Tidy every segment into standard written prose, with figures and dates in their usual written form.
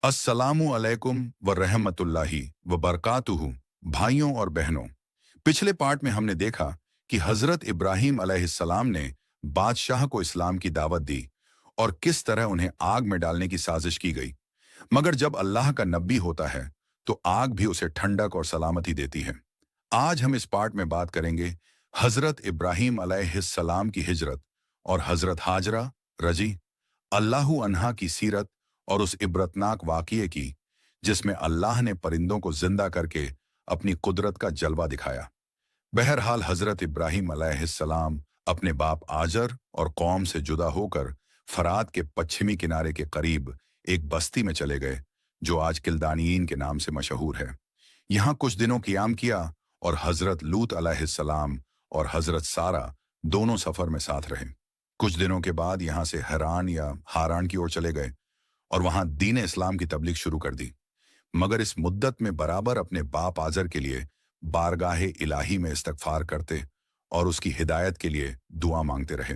अस्सलामु अलैकुम व रहमतुल्लाहि व बरकातुहू। भाइयों और बहनों, पिछले पार्ट में हमने देखा कि हजरत इब्राहीम अलैहिस्सलाम ने बादशाह को इस्लाम की दावत दी और किस तरह उन्हें आग में डालने की साजिश की गई। मगर जब अल्लाह का नबी होता है तो आग भी उसे ठंडक और सलामती देती है। आज हम इस पार्ट में बात करेंगे हजरत इब्राहीम अलैहिस्सलाम की हिजरत और हजरत हाजरा रजी अल्लाहु अन्हा की सीरत और उस इबरतनाक वाक़ये की जिसमें अल्लाह ने परिंदों को जिंदा करके अपनी कुदरत का जलवा दिखाया। बहरहाल हजरत इब्राहीम अलैहिस्सलाम अपने बाप आजर और कौम से जुदा होकर फरात के पश्चिमी किनारे के करीब एक बस्ती में चले गए जो आज किल्दानियीन के नाम से मशहूर है। यहाँ कुछ दिनों क़ियाम किया और हजरत लूत अलैहिस्सलाम और हजरत सारा दोनों सफर में साथ रहे। कुछ दिनों के बाद यहाँ से हरान या हारान की ओर चले गए और वहां दीन इस्लाम की तबलीग शुरू कर दी। मगर इस मुद्दत में बराबर अपने बाप आजर के लिए बारगाहे इलाही में इस्तगफार करते और उसकी हिदायत के लिए दुआ मांगते रहे।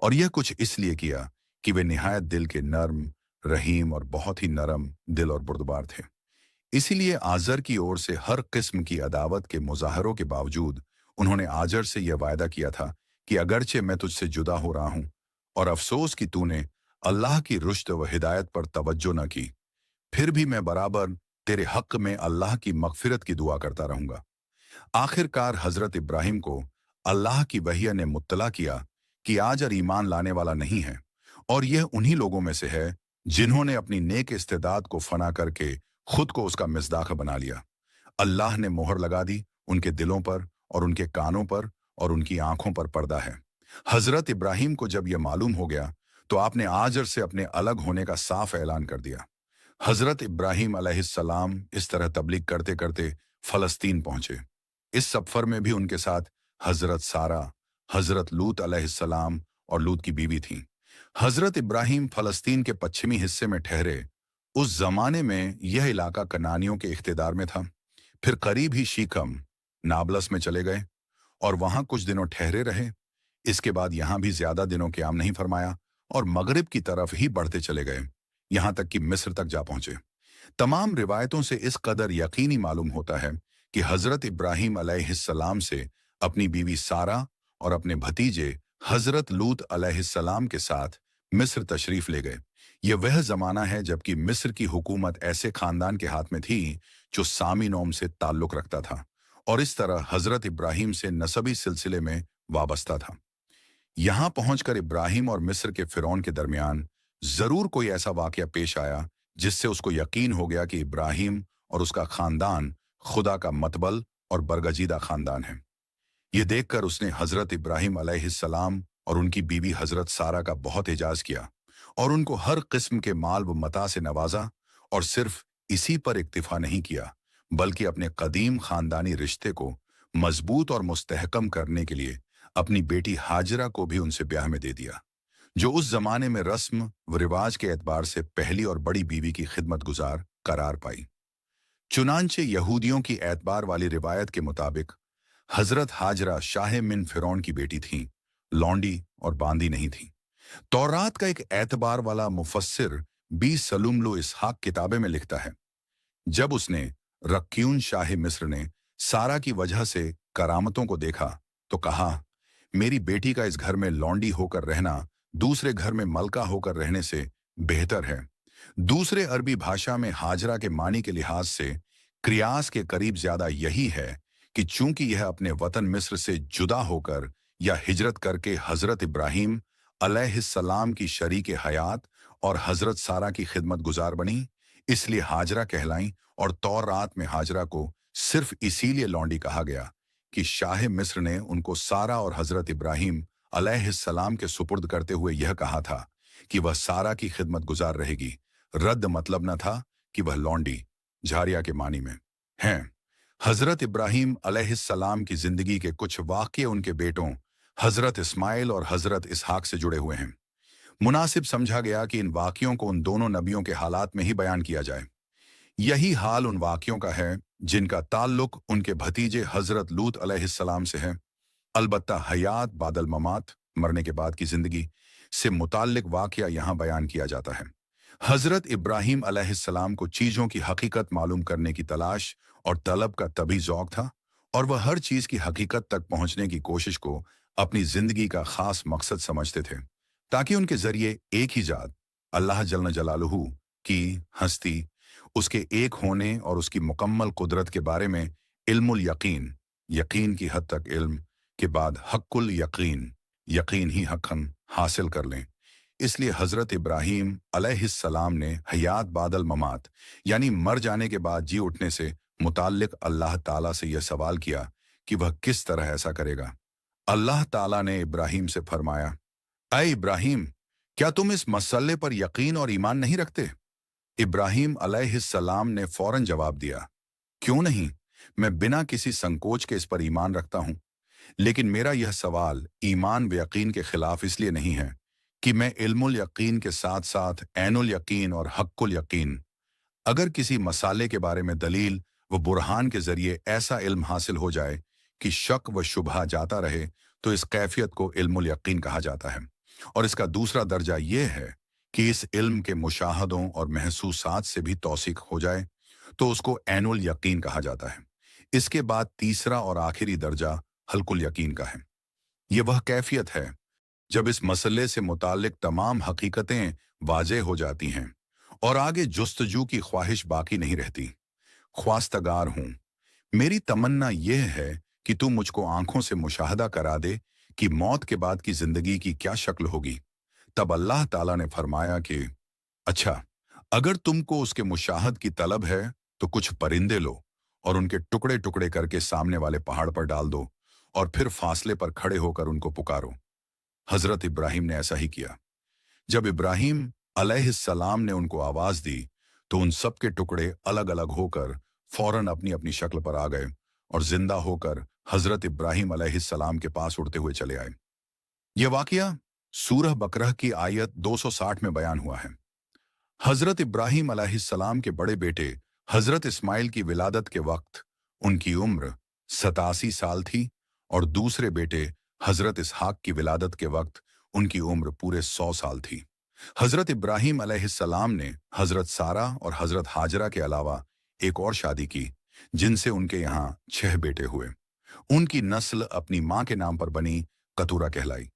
और यह कुछ इसलिए किया कि वे निहायत दिल के नर्म, रहीम और बहुत ही नरम दिल और बुर्दबार थे। इसीलिए आजर की ओर से हर किस्म की अदावत के मुजाहरों के बावजूद उन्होंने आजर से यह वायदा किया था कि अगरचे मैं तुझसे जुदा हो रहा हूं और अफसोस कि तूने अल्लाह की रुश्द व हिदायत पर तवज्जो न की, फिर भी मैं बराबर तेरे हक में अल्लाह की मगफिरत की दुआ करता रहूंगा। आखिरकार हजरत इब्राहिम को अल्लाह की वही ने मुत्तला किया कि आजर ईमान लाने वाला नहीं है और यह उन्हीं लोगों में से है जिन्होंने अपनी नेक इस्तेदाद को फना करके खुद को उसका मिस्दाक बना लिया। अल्लाह ने मोहर लगा दी उनके दिलों पर और उनके कानों पर और उनकी आंखों पर पर्दा है। हजरत इब्राहिम को जब यह मालूम हो गया तो आपने आजर से अपने अलग होने का साफ ऐलान कर दिया। हजरत इब्राहिम अलैहिस्सलाम इस तरह तबलीग करते करते फलस्तीन पहुंचे। इस सफर में भी उनके साथ हजरत सारा, हजरत लूत अलैहिस्सलाम और लूत की बीवी थी। हजरत इब्राहिम फलस्तीन के पश्चिमी हिस्से में ठहरे। उस जमाने में यह इलाका कनानियों के इख्तिदार में था। फिर करीब ही शीकम, नाबलस में चले गए और वहां कुछ दिनों ठहरे रहे। इसके बाद यहां भी ज्यादा दिनों क़याम नहीं फरमाया और मगरिब की तरफ ही बढ़ते चले गए, यहां तक कि मिस्र तक जा पहुंचे। तमाम रिवायतों से इस कदर यकीनी मालूम होता है कि हजरत इब्राहीम अलैहिस्सलाम से अपनी बीवी सारा और अपने भतीजे हजरत लूत अलैहिस्सलाम के साथ मिस्र तशरीफ ले गए। यह वह जमाना है जबकि मिस्र की हुकूमत ऐसे खानदान के हाथ में थी जो सामी नौम से ताल्लुक रखता था और इस तरह हजरत इब्राहीम से नसबी सिलसिले में वाबस्ता था। यहां पहुंचकर इब्राहिम और मिस्र के फिरौन के दरमियान जरूर कोई ऐसा वाकया पेश आया जिससे उसको यकीन हो गया कि इब्राहिम और उसका खानदान खुदा का मतबल और बरगजीदा खानदान है। यह देखकर उसने हजरत इब्राहिम अलैहिस्सलाम और उनकी बीवी हजरत सारा का बहुत एजाज किया और उनको हर किस्म के माल व मता से नवाजा और सिर्फ इसी पर इक्तिफा नहीं किया बल्कि अपने कदीम खानदानी रिश्ते को मजबूत और मुस्तहकम करने के लिए अपनी बेटी हाजरा को भी उनसे ब्याह में दे दिया, जो उस जमाने में रस्म व रिवाज के एतबार से पहली और बड़ी बीवी की खिदमत गुजार करार पाई। चुनांचे यहूदियों की एतबार वाली रिवायत के मुताबिक हजरत हाजरा शाह मिन फिरौन की बेटी थीं, लौंडी और बांदी नहीं थी। तौरात का एक एतबार वाला मुफस्सिर बी सलूमलो इसहाक किताबे में लिखता है, जब उसने रक्यून शाह मिस्र ने सारा की वजह से करामतों को देखा तो कहा, मेरी बेटी का इस घर में लौंडी होकर रहना दूसरे घर में मलका होकर रहने से बेहतर है। दूसरे अरबी भाषा में हाजरा के मानी के लिहाज से क्रियास के करीब ज्यादा यही है कि चूंकि यह अपने वतन मिस्र से जुदा होकर या हिजरत करके हजरत इब्राहीम अलैहिस्सलाम की शरीक हयात और हजरत सारा की खिदमत गुजार बनी, इसलिए हाजरा कहलाई और तौरात में हाजरा को सिर्फ इसीलिए लौंडी कहा गया कि शाह मिस्र ने उनको सारा और हजरत इब्राहीम अलैहिस्सलाम के सुपुर्द करते हुए यह कहा था कि वह सारा की खिदमत गुजार रहेगी। रद्द मतलब न था कि वह लौंडी झारिया के मानी में हैं। हजरत इब्राहीम अलैहिस्सलाम की जिंदगी के कुछ वाक़ये उनके बेटों हजरत इस्माइल और हजरत इसहाक से जुड़े हुए हैं। मुनासिब समझा गया कि इन वाक़यों को उन दोनों नबियों के हालात में ही बयान किया जाए। यही हाल उन वाक़यों का है जिनका ताल्लुक उनके भतीजे हजरत लूत अलैहिस्सलाम से है। अलबत्ता हयात बादल ममात, मरने के बाद की जिंदगी से मुताल्लिक वाक़या यहाँ बयान किया जाता है। हजरत इब्राहीम अलैहिस्सलाम को चीजों की हकीकत मालूम करने की तलाश और तलब का तभी ज़ौक था, और वह हर चीज की हकीकत तक पहुंचने की कोशिश को अपनी जिंदगी का खास मकसद समझते थे, ताकि उनके जरिए एक ही जात अल्लाह जल्ल जलालुहू की हस्ती, उसके एक होने और उसकी मुकम्मल कुदरत के बारे में इल्मुल यकीन, यकीन की हद तक इल्म के बाद हक्कुल यकीन, यकीन ही हक़न हासिल कर लें। इसलिए हजरत इब्राहीम अलैहिस्सलाम ने हयात बादल ममात, यानी मर जाने के बाद जी उठने से मुताल्लिक अल्लाह ताला से यह सवाल किया कि वह किस तरह ऐसा करेगा। अल्लाह ताला ने इब्राहीम से फरमाया, ऐ इब्राहीम, क्या तुम इस मसले पर यकीन और ईमान नहीं रखते? इब्राहीम अलैहिस्सलाम ने फौरन जवाब दिया, क्यों नहीं, मैं बिना किसी संकोच के इस पर ईमान रखता हूं। लेकिन मेरा यह सवाल ईमान व यकीन के खिलाफ इसलिए नहीं है कि मैं इल्मुल यकीन के साथ साथ ऐनुल यकीन और हक्कुल यकीन, अगर किसी मसाले के बारे में दलील व बुरहान के जरिए ऐसा इल्म हासिल हो जाए कि शक व शुबहा जाता रहे, तो इस कैफियत को इल्मुल यकीन कहा जाता है। और इसका दूसरा दर्जा यह है कि इस इल्म के मुशाहदों और महसूसात से भी तौसीक हो जाए, तो उसको ऐनुल यकीन कहा जाता है। इसके बाद तीसरा और आखिरी दर्जा हल्कुल यकीन का है। यह वह कैफियत है जब इस मसले से मुताल्लिक तमाम हकीकतें वाज़ेह हो जाती हैं और आगे जुस्तजू की ख्वाहिश बाकी नहीं रहती। ख्वास्तगार हूं, मेरी तमन्ना यह है कि तू मुझको आंखों से मुशाहदा करा दे कि मौत के बाद की जिंदगी की क्या शक्ल होगी। तब अल्लाह ताला ने फरमाया कि अच्छा, अगर तुमको उसके मुशाहद की तलब है तो कुछ परिंदे लो और उनके टुकड़े टुकड़े करके सामने वाले पहाड़ पर डाल दो, और फिर फासले पर खड़े होकर उनको पुकारो। हजरत इब्राहीम ने ऐसा ही किया। जब इब्राहीम अलैहिस्सलाम ने उनको आवाज दी, तो उन सब के टुकड़े अलग अलग होकर फौरन अपनी अपनी शक्ल पर आ गए और जिंदा होकर हजरत इब्राहीम अलैहिस्सलाम के पास उड़ते हुए चले आए। यह वाकया सूरह बकरह की आयत 260 में बयान हुआ है। हजरत इब्राहीम अलैहिस्सलाम के बड़े बेटे हजरत इस्माइल की विलादत के वक्त उनकी उम्र 87 साल थी, और दूसरे बेटे हजरत इसहाक की विलादत के वक्त उनकी उम्र पूरे 100 साल थी। हजरत इब्राहीम अलैहिस्सलाम ने हजरत सारा और हजरत हाजरा के अलावा एक और शादी की, जिनसे उनके यहाँ 6 बेटे हुए। उनकी नस्ल अपनी मां के नाम पर बनी कतूरा कहलाई।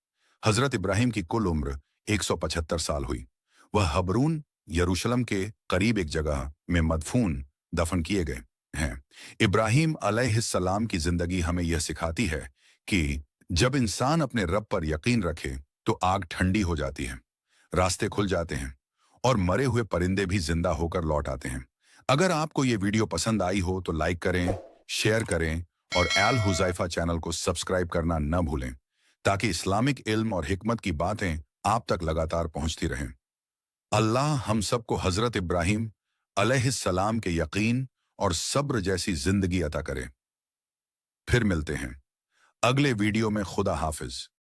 हजरत इब्राहीम की कुल उम्र 175 साल हुई। वह हबरून यरूशलेम के करीब एक जगह में मदफून दफन किए गए हैं। इब्राहीम अलैहिस्सलाम की जिंदगी हमें यह सिखाती है कि जब इंसान अपने रब पर यकीन रखे तो आग ठंडी हो जाती है, रास्ते खुल जाते हैं और मरे हुए परिंदे भी जिंदा होकर लौट आते हैं। अगर आपको ये वीडियो पसंद आई हो तो लाइक करें, शेयर करें और अल हुज़ैफा चैनल को सब्सक्राइब करना न भूलें, ताकि इस्लामिक इल्म और हिकमत की बातें आप तक लगातार पहुंचती रहें। अल्लाह हम सबको हजरत इब्राहीम अलैहिस्सलाम के यकीन और सब्र जैसी जिंदगी अता करे। फिर मिलते हैं अगले वीडियो में। खुदा हाफिज।